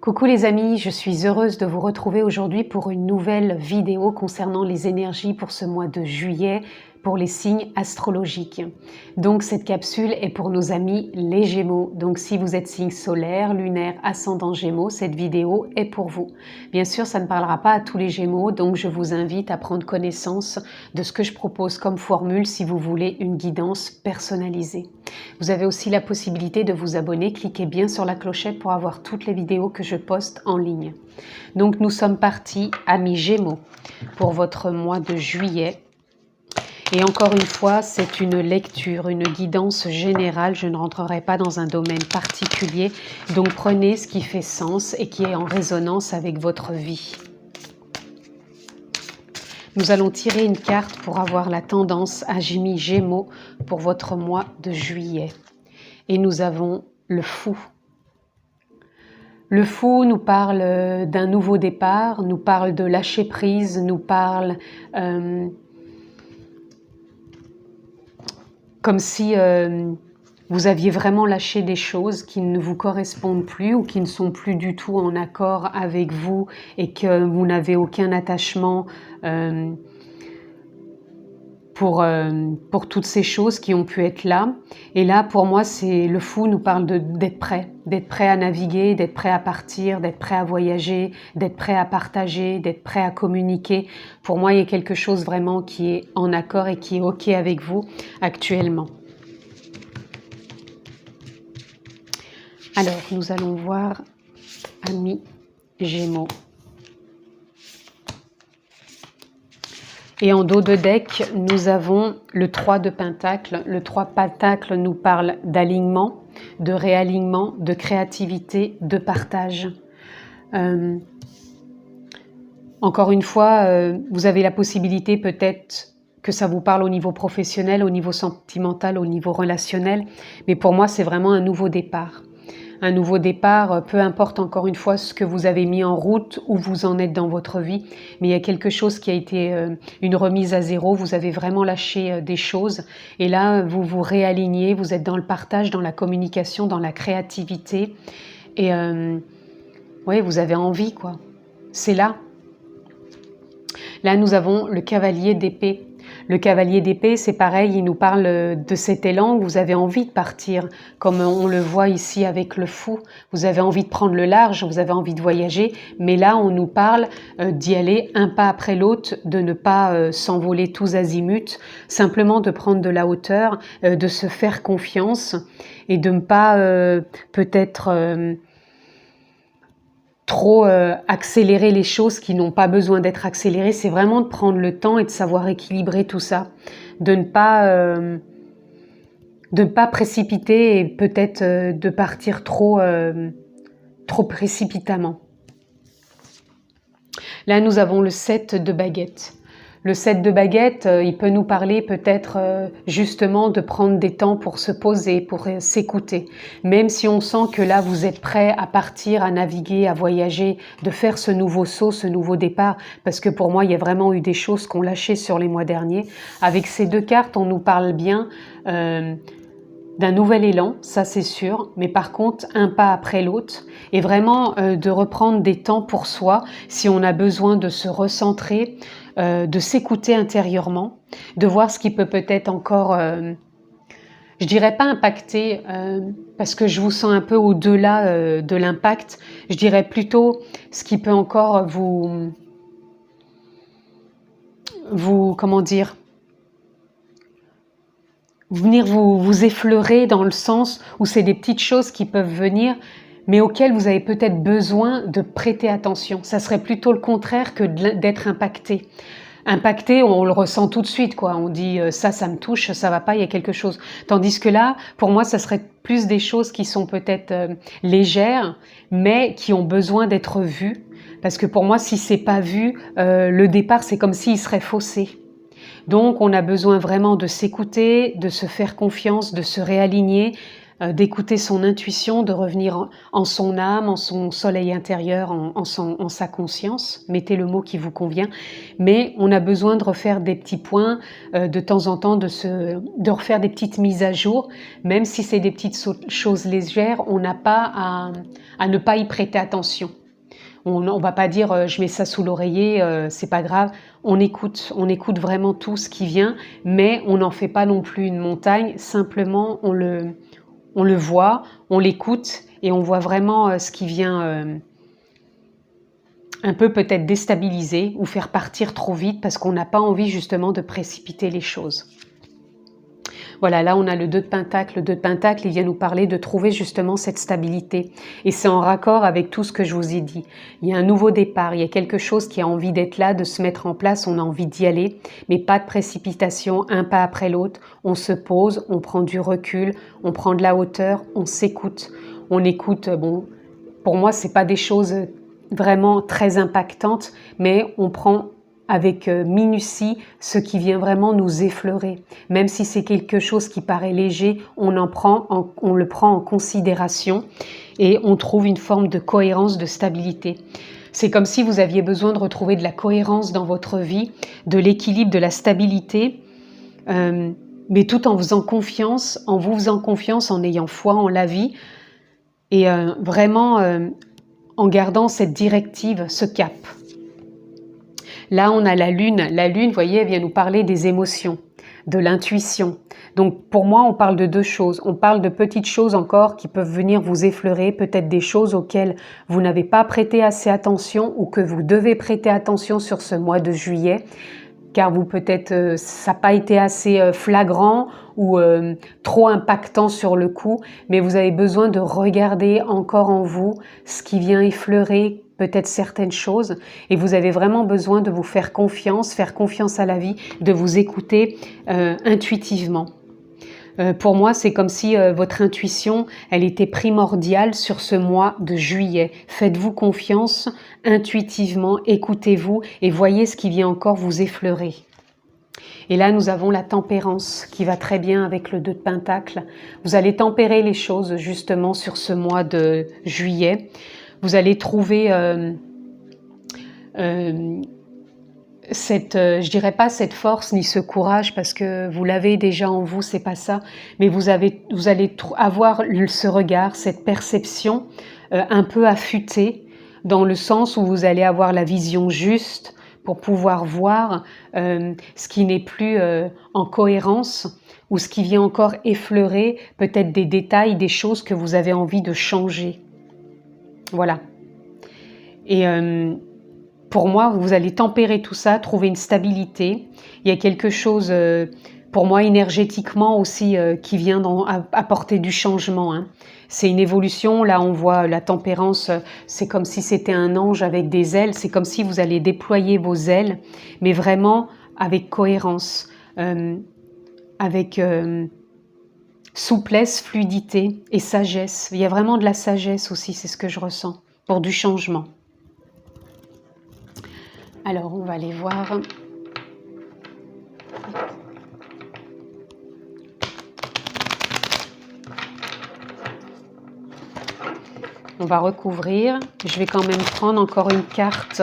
Coucou les amis, je suis heureuse de vous retrouver aujourd'hui pour une nouvelle vidéo concernant les énergies pour ce mois de juillet pour les signes astrologiques. Donc cette capsule est pour nos amis les Gémeaux. Donc si vous êtes signe solaire, lunaire, ascendant Gémeaux, cette vidéo est pour vous. Bien sûr, ça ne parlera pas à tous les Gémeaux, donc je vous invite à prendre connaissance de ce que je propose comme formule si vous voulez une guidance personnalisée. Vous avez aussi la possibilité de vous abonner, cliquez bien sur la clochette pour avoir toutes les vidéos que je poste en ligne. Donc nous sommes partis, amis Gémeaux, pour votre mois de juillet. Et encore une fois, c'est une lecture, une guidance générale. Je ne rentrerai pas dans un domaine particulier. Donc prenez ce qui fait sens et qui est en résonance avec votre vie. Nous allons tirer une carte pour avoir la tendance à Jimmy Gémeaux pour votre mois de juillet. Et nous avons le Fou. Le Fou nous parle d'un nouveau départ, nous parle de lâcher prise, nous parle comme si vous aviez vraiment lâché des choses qui ne vous correspondent plus ou qui ne sont plus du tout en accord avec vous et que vous n'avez aucun attachement pour toutes ces choses qui ont pu être là. Et là, pour moi, c'est le Fou nous parle d'être prêt à naviguer, d'être prêt à partir, d'être prêt à voyager, d'être prêt à partager, d'être prêt à communiquer. Pour moi, il y a quelque chose vraiment qui est en accord et qui est OK avec vous actuellement. Alors, nous allons voir, amis Gémeaux. Et en dos de deck, nous avons le 3 de Pentacle. Le 3 Pentacle nous parle d'alignement, de réalignement, de créativité, de partage. Encore une fois, vous avez la possibilité peut-être que ça vous parle au niveau professionnel, au niveau sentimental, au niveau relationnel. Mais pour moi, c'est vraiment un nouveau départ. Un nouveau départ, peu importe encore une fois ce que vous avez mis en route, où vous en êtes dans votre vie, mais il y a quelque chose qui a été une remise à zéro, vous avez vraiment lâché des choses et là vous vous réalignez, vous êtes dans le partage, dans la communication, dans la créativité et ouais, vous avez envie quoi, c'est là. Là nous avons le cavalier d'épée. Le cavalier d'épée, c'est pareil, il nous parle de cet élan où vous avez envie de partir, comme on le voit ici avec le Fou. Vous avez envie de prendre le large, vous avez envie de voyager, mais là, on nous parle d'y aller un pas après l'autre, de ne pas s'envoler tous azimuts, simplement de prendre de la hauteur, de se faire confiance et de ne pas peut-être trop accélérer les choses qui n'ont pas besoin d'être accélérées. C'est vraiment de prendre le temps et de savoir équilibrer tout ça, de ne pas précipiter et peut-être de partir trop précipitamment. Là, nous avons le 7 de baguettes. Le 7 de baguettes, il peut nous parler peut-être justement de prendre des temps pour se poser, pour s'écouter. Même si on sent que là, vous êtes prêt à partir, à naviguer, à voyager, de faire ce nouveau saut, ce nouveau départ. Parce que pour moi, il y a vraiment eu des choses qu'on lâchait sur les mois derniers. Avec ces deux cartes, on nous parle bien d'un nouvel élan, ça c'est sûr, mais par contre un pas après l'autre et vraiment de reprendre des temps pour soi si on a besoin de se recentrer, de s'écouter intérieurement, de voir ce qui peut peut-être encore, je dirais pas impacter, parce que je vous sens un peu au-delà de l'impact, je dirais plutôt ce qui peut encore comment dire, venir vous effleurer dans le sens où c'est des petites choses qui peuvent venir, mais auxquelles vous avez peut-être besoin de prêter attention. Ça serait plutôt le contraire que d'être impacté. Impacté, on le ressent tout de suite, quoi. On dit ça me touche, ça va pas, il y a quelque chose. Tandis que là, pour moi, ça serait plus des choses qui sont peut-être légères, mais qui ont besoin d'être vues. Parce que pour moi, si c'est pas vu, le départ, c'est comme s'il serait faussé. Donc, on a besoin vraiment de s'écouter, de se faire confiance, de se réaligner, d'écouter son intuition, de revenir en son âme, en son soleil intérieur, en sa conscience. Mettez le mot qui vous convient. Mais on a besoin de refaire des petits points de temps en temps, de refaire des petites mises à jour. Même si c'est des petites choses légères, on n'a pas à ne pas y prêter attention. On ne va pas dire je mets ça sous l'oreiller, c'est pas grave. On écoute vraiment tout ce qui vient, mais on n'en fait pas non plus une montagne. Simplement, on le voit, on l'écoute et on voit vraiment ce qui vient un peu peut-être déstabiliser ou faire partir trop vite parce qu'on n'a pas envie justement de précipiter les choses. Voilà, là on a le 2 de Pentacle. Le 2 de Pentacle, il vient nous parler de trouver justement cette stabilité. Et c'est en raccord avec tout ce que je vous ai dit. Il y a un nouveau départ, il y a quelque chose qui a envie d'être là, de se mettre en place, on a envie d'y aller, mais pas de précipitation, un pas après l'autre. On se pose, on prend du recul, on prend de la hauteur, on s'écoute. On écoute, bon, pour moi, c'est pas des choses vraiment très impactantes, mais on prend avec minutie ce qui vient vraiment nous effleurer. Même si c'est quelque chose qui paraît léger, on le prend en considération et on trouve une forme de cohérence, de stabilité. C'est comme si vous aviez besoin de retrouver de la cohérence dans votre vie, de l'équilibre, de la stabilité, mais tout en faisant confiance, en vous faisant confiance, en ayant foi en la vie et vraiment en gardant cette directive, ce cap. Là, on a la lune. La lune, vous voyez, elle vient nous parler des émotions, de l'intuition. Donc, pour moi, on parle de deux choses. On parle de petites choses encore qui peuvent venir vous effleurer, peut-être des choses auxquelles vous n'avez pas prêté assez attention ou que vous devez prêter attention sur ce mois de juillet, car vous peut-être, ça n'a pas été assez flagrant ou trop impactant sur le coup, mais vous avez besoin de regarder encore en vous ce qui vient effleurer peut-être certaines choses et vous avez vraiment besoin de vous faire confiance à la vie, de vous écouter intuitivement. Pour moi, c'est comme si votre intuition, elle était primordiale sur ce mois de juillet. Faites-vous confiance intuitivement, écoutez-vous et voyez ce qui vient encore vous effleurer. Et là, nous avons la tempérance qui va très bien avec le 2 de Pentacle. Vous allez tempérer les choses justement sur ce mois de juillet. Vous allez trouver je dirais pas cette force ni ce courage parce que vous l'avez déjà en vous, c'est pas ça, mais vous allez avoir ce regard, cette perception un peu affûtée dans le sens où vous allez avoir la vision juste pour pouvoir voir ce qui n'est plus en cohérence ou ce qui vient encore effleurer peut-être des détails, des choses que vous avez envie de changer. Voilà. Et pour moi, vous allez tempérer tout ça, trouver une stabilité. Il y a quelque chose, pour moi, énergétiquement aussi, qui vient apporter du changement. Hein. C'est une évolution. Là, on voit la tempérance, c'est comme si c'était un ange avec des ailes. C'est comme si vous allez déployer vos ailes, mais vraiment avec cohérence, avec souplesse, fluidité et sagesse. Il y a vraiment de la sagesse aussi, c'est ce que je ressens, pour du changement. Alors, on va aller voir. On va recouvrir. Je vais quand même prendre encore une carte.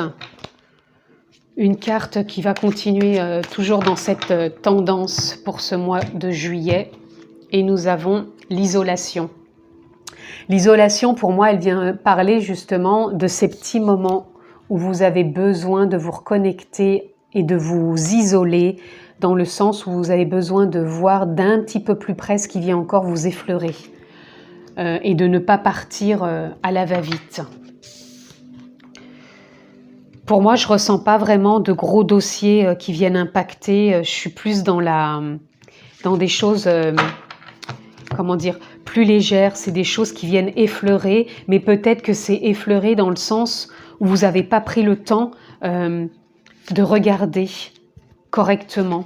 Une carte qui va continuer toujours dans cette tendance pour ce mois de juillet. Et nous avons l'isolation. L'isolation, pour moi, elle vient parler justement de ces petits moments où vous avez besoin de vous reconnecter et de vous isoler, dans le sens où vous avez besoin de voir d'un petit peu plus près ce qui vient encore vous effleurer et de ne pas partir à la va-vite. Pour moi, je ne ressens pas vraiment de gros dossiers qui viennent impacter. Je suis plus dans des choses, comment dire, plus légères. C'est des choses qui viennent effleurer, mais peut-être que c'est effleuré dans le sens où vous n'avez pas pris le temps de regarder correctement.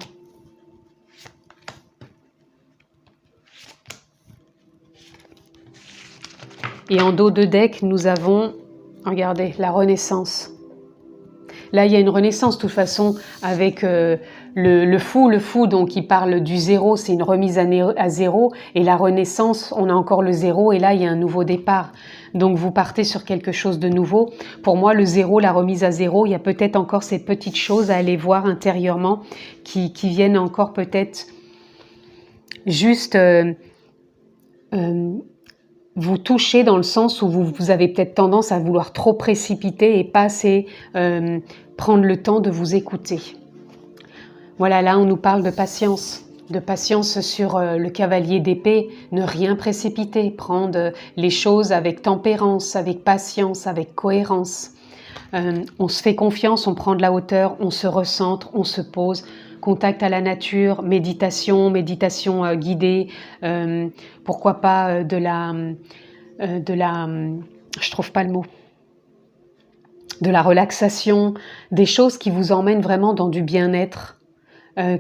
Et en dos de deck, nous avons, regardez, la Renaissance. Là, il y a une renaissance, de toute façon, avec le fou, donc il parle du zéro, c'est une remise à zéro, et la renaissance, on a encore le zéro, et là, il y a un nouveau départ. Donc, vous partez sur quelque chose de nouveau. Pour moi, le zéro, la remise à zéro, il y a peut-être encore ces petites choses à aller voir intérieurement qui viennent encore peut-être juste vous toucher dans le sens où vous avez peut-être tendance à vouloir trop précipiter et pas assez prendre le temps de vous écouter. Voilà, là on nous parle de patience sur le cavalier d'épée, ne rien précipiter, prendre les choses avec tempérance, avec patience, avec cohérence. On se fait confiance, on prend de la hauteur, on se recentre, on se pose, contact à la nature, méditation guidée, pourquoi pas je trouve pas le mot, de la relaxation, des choses qui vous emmènent vraiment dans du bien-être,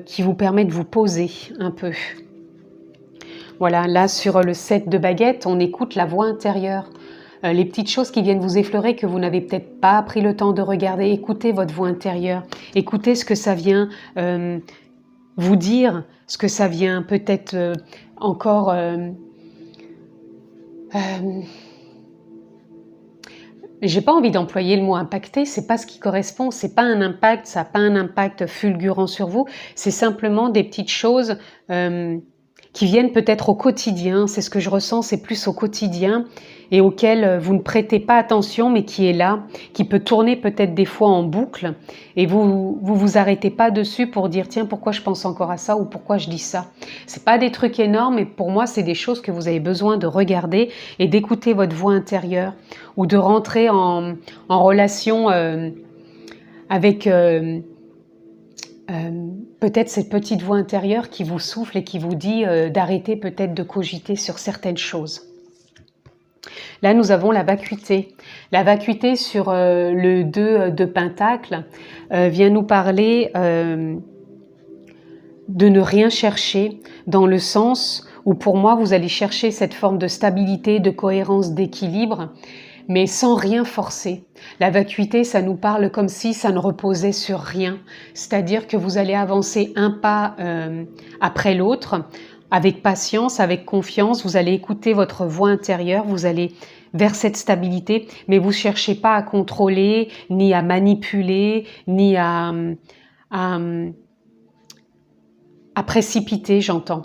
qui vous permettent de vous poser un peu. Voilà, là sur le 7 de baguette, on écoute la voix intérieure. Les petites choses qui viennent vous effleurer que vous n'avez peut-être pas pris le temps de regarder, écoutez votre voix intérieure, écoutez ce que ça vient vous dire, ce que ça vient peut-être encore... j'ai pas envie d'employer le mot impacter, c'est pas ce qui correspond, c'est pas un impact, ça n'a pas un impact fulgurant sur vous, c'est simplement des petites choses qui viennent peut-être au quotidien, c'est ce que je ressens, c'est plus au quotidien et auquel vous ne prêtez pas attention mais qui est là, qui peut tourner peut-être des fois en boucle et vous arrêtez pas dessus pour dire tiens pourquoi je pense encore à ça ou pourquoi je dis ça. C'est pas des trucs énormes mais pour moi c'est des choses que vous avez besoin de regarder et d'écouter votre voix intérieure ou de rentrer en relation avec peut-être cette petite voix intérieure qui vous souffle et qui vous dit d'arrêter peut-être de cogiter sur certaines choses. Là, nous avons la vacuité. La vacuité sur le 2 de Pentacle vient nous parler de ne rien chercher dans le sens où pour moi, vous allez chercher cette forme de stabilité, de cohérence, d'équilibre, mais sans rien forcer. La vacuité, ça nous parle comme si ça ne reposait sur rien, c'est-à-dire que vous allez avancer un pas après l'autre, avec patience, avec confiance, vous allez écouter votre voix intérieure, vous allez vers cette stabilité, mais vous ne cherchez pas à contrôler, ni à manipuler, ni à précipiter, j'entends.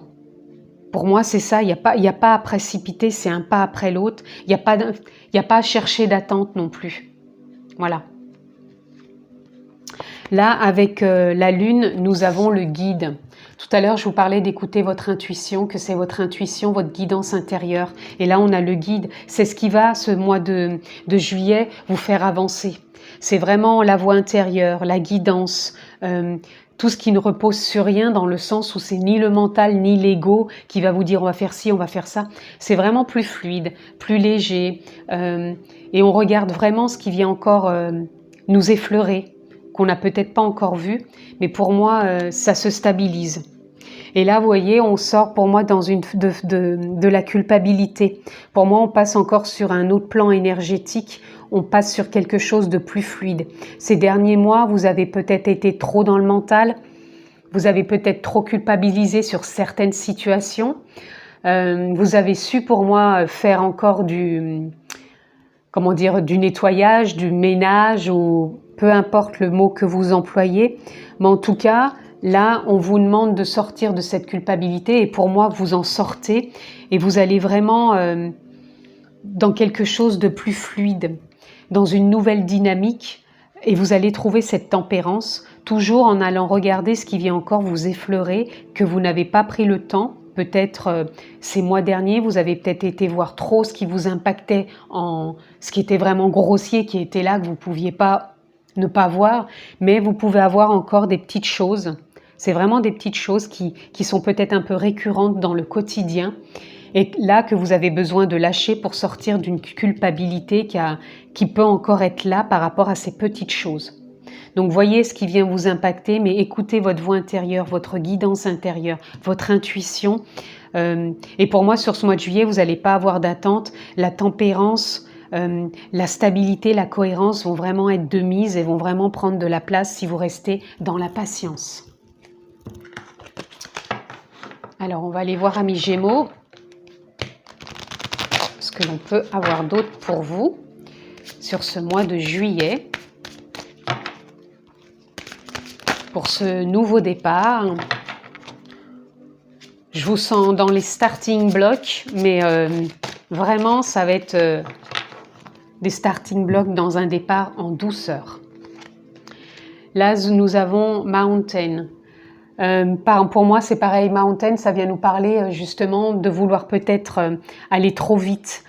Pour moi, c'est ça, il n'y a pas à précipiter, c'est un pas après l'autre, il n'y a pas à chercher d'attente non plus. Voilà. Là, avec la Lune, nous avons le guide. Tout à l'heure, je vous parlais d'écouter votre intuition, que c'est votre intuition, votre guidance intérieure. Et là, on a le guide. C'est ce qui va, ce mois de juillet, vous faire avancer. C'est vraiment la voix intérieure, la guidance, tout ce qui ne repose sur rien dans le sens où c'est ni le mental ni l'ego qui va vous dire on va faire ci, on va faire ça. C'est vraiment plus fluide, plus léger. Et on regarde vraiment ce qui vient encore nous effleurer, qu'on n'a peut-être pas encore vu. Mais pour moi, ça se stabilise. Et là, vous voyez, on sort pour moi dans de la culpabilité. Pour moi, on passe encore sur un autre plan énergétique. On passe sur quelque chose de plus fluide. Ces derniers mois, vous avez peut-être été trop dans le mental. Vous avez peut-être trop culpabilisé sur certaines situations. Vous avez su, pour moi, faire encore du nettoyage, du ménage, ou peu importe le mot que vous employez. Mais en tout cas, là, on vous demande de sortir de cette culpabilité et pour moi, vous en sortez et vous allez vraiment dans quelque chose de plus fluide, dans une nouvelle dynamique et vous allez trouver cette tempérance, toujours en allant regarder ce qui vient encore vous effleurer, que vous n'avez pas pris le temps. Peut-être ces mois derniers, vous avez peut-être été voir trop ce qui vous impactait, ce qui était vraiment grossier, qui était là, que vous ne pouviez pas ne pas voir, mais vous pouvez avoir encore des petites choses. C'est vraiment des petites choses qui sont peut-être un peu récurrentes dans le quotidien et là que vous avez besoin de lâcher pour sortir d'une culpabilité qui peut encore être là par rapport à ces petites choses. Donc voyez ce qui vient vous impacter, mais écoutez votre voix intérieure, votre guidance intérieure, votre intuition. Et pour moi, sur ce mois de juillet, vous n'allez pas avoir d'attente. La tempérance la stabilité, la cohérence vont vraiment être de mise et vont vraiment prendre de la place si vous restez dans la patience. Alors, on va aller voir, amis Gémeaux, ce que l'on peut avoir d'autre pour vous sur ce mois de juillet. Pour ce nouveau départ, je vous sens dans les starting blocks, mais vraiment, ça va être des starting blocks dans un départ en douceur. Là, nous avons Mountain. Pour moi, c'est pareil, Mountain, ça vient nous parler justement de vouloir peut-être aller trop vite.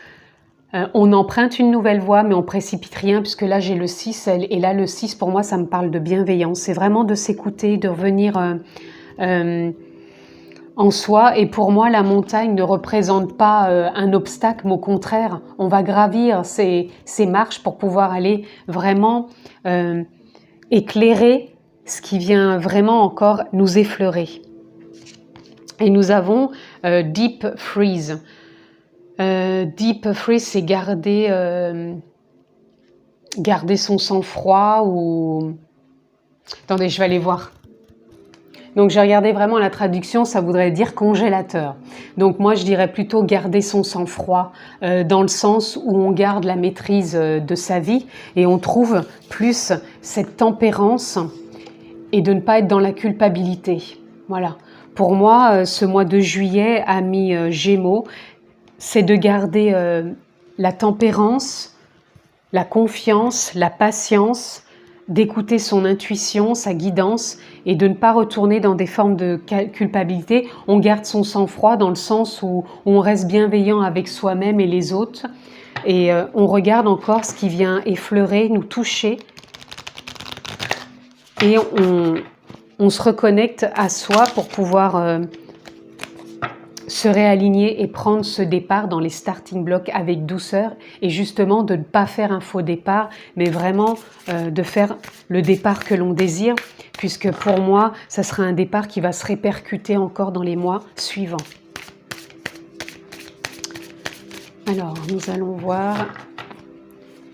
On emprunte une nouvelle voie, mais on précipite rien, puisque là, j'ai le 6, et là, le 6, pour moi, ça me parle de bienveillance. C'est vraiment de s'écouter, de revenir en soi. Et pour moi, la montagne ne représente pas un obstacle, mais au contraire, on va gravir ces marches pour pouvoir aller vraiment éclairer ce qui vient vraiment encore nous effleurer. Et nous avons Deep Freeze. Deep Freeze, c'est garder son sang-froid ou... Attendez, je vais aller voir. Donc, j'ai regardé vraiment la traduction, ça voudrait dire congélateur. Donc, moi, je dirais plutôt garder son sang-froid dans le sens où on garde la maîtrise de sa vie et on trouve plus cette tempérance et de ne pas être dans la culpabilité. Voilà. Pour moi, ce mois de juillet, amis Gémeaux, c'est de garder la tempérance, la confiance, la patience, d'écouter son intuition, sa guidance et de ne pas retourner dans des formes de culpabilité. On garde son sang-froid dans le sens où on reste bienveillant avec soi-même et les autres et on regarde encore ce qui vient effleurer, nous toucher et on se reconnecte à soi pour pouvoir se réaligner et prendre ce départ dans les starting blocks avec douceur et justement de ne pas faire un faux départ, mais vraiment de faire le départ que l'on désire, puisque pour moi, ça sera un départ qui va se répercuter encore dans les mois suivants. Alors, nous allons voir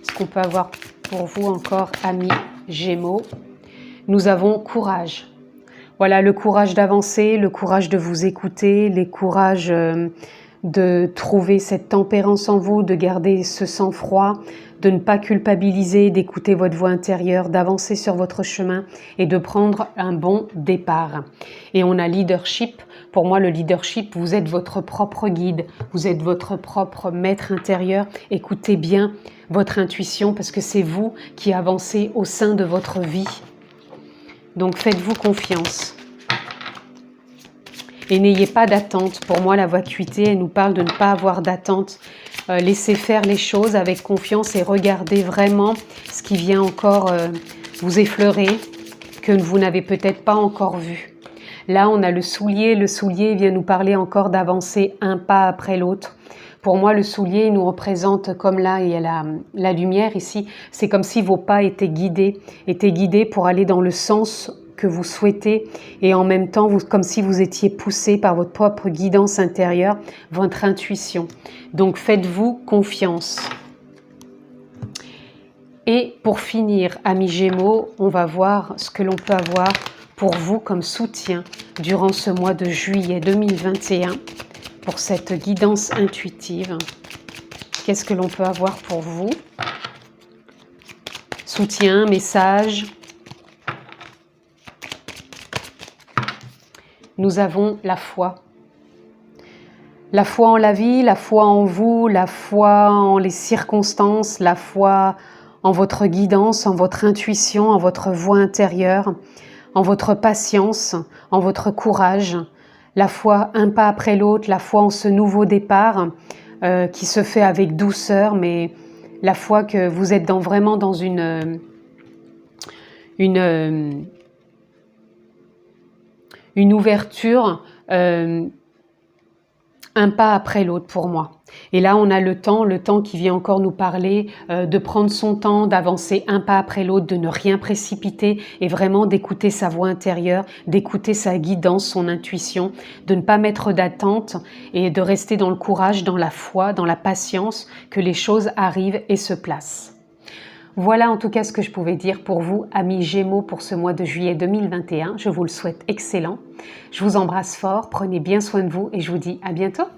ce qu'on peut avoir pour vous encore, amis Gémeaux. Nous avons courage. Voilà, le courage d'avancer, le courage de vous écouter, le courage de trouver cette tempérance en vous, de garder ce sang-froid, de ne pas culpabiliser, d'écouter votre voix intérieure, d'avancer sur votre chemin et de prendre un bon départ. Et on a leadership. Pour moi, le leadership, vous êtes votre propre guide, vous êtes votre propre maître intérieur. Écoutez bien votre intuition parce que c'est vous qui avancez au sein de votre vie. Donc faites-vous confiance. Et n'ayez pas d'attente. Pour moi, la vacuité, elle nous parle de ne pas avoir d'attente. Laissez faire les choses avec confiance et regardez vraiment ce qui vient encore vous effleurer, que vous n'avez peut-être pas encore vu. Là, on a le soulier. Le soulier vient nous parler encore d'avancer un pas après l'autre. Pour moi, le soulier nous représente, comme là, il y a la lumière ici, c'est comme si vos pas étaient guidés pour aller dans le sens que vous souhaitez et en même temps, comme si vous étiez poussé par votre propre guidance intérieure, votre intuition. Donc, faites-vous confiance. Et pour finir, amis Gémeaux, on va voir ce que l'on peut avoir pour vous comme soutien durant ce mois de juillet 2021. Pour cette guidance intuitive, qu'est-ce que l'on peut avoir pour vous? Soutien, message. Nous avons la foi. La foi en la vie, la foi en vous, la foi en les circonstances, la foi en votre guidance, en votre intuition, en votre voix intérieure, en votre patience, en votre courage. La foi un pas après l'autre, la foi en ce nouveau départ qui se fait avec douceur, mais la foi que vous êtes vraiment dans une ouverture un pas après l'autre pour moi. Et là, on a le temps qui vient encore nous parler de prendre son temps, d'avancer un pas après l'autre, de ne rien précipiter et vraiment d'écouter sa voix intérieure, d'écouter sa guidance, son intuition, de ne pas mettre d'attente et de rester dans le courage, dans la foi, dans la patience que les choses arrivent et se placent. Voilà en tout cas ce que je pouvais dire pour vous, amis Gémeaux, pour ce mois de juillet 2021. Je vous le souhaite excellent. Je vous embrasse fort, prenez bien soin de vous et je vous dis à bientôt.